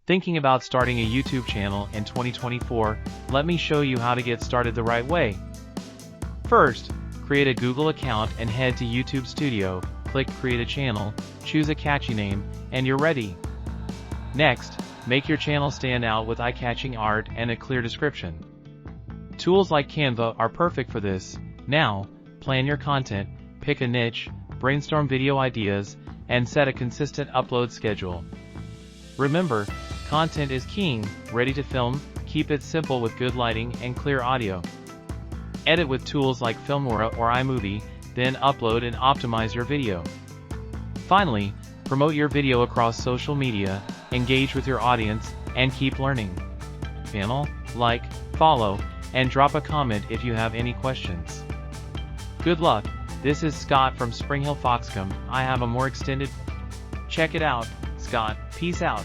Thinking about starting a YouTube channel in 2024? Let me show you how to get started the right way. First, create a Google account and head to YouTube Studio, click Create a Channel, choose a catchy name, and you're ready. Next, make your channel stand out with eye-catching art and a clear description. Tools like Canva are perfect for this. Now, plan your content, pick a niche, brainstorm video ideas, and set a consistent upload schedule. Remember, content is king. Ready to film? Keep it simple with good lighting and clear audio. Edit with tools like Filmora or iMovie, then upload and optimize your video. Finally, promote your video across social media, engage with your audience, and keep learning. Channel, like, follow, and drop a comment if you have any questions. Good luck. This is Scott from Spring Hill Foxcomb. I have a more extended. Check it out. Scott, peace out.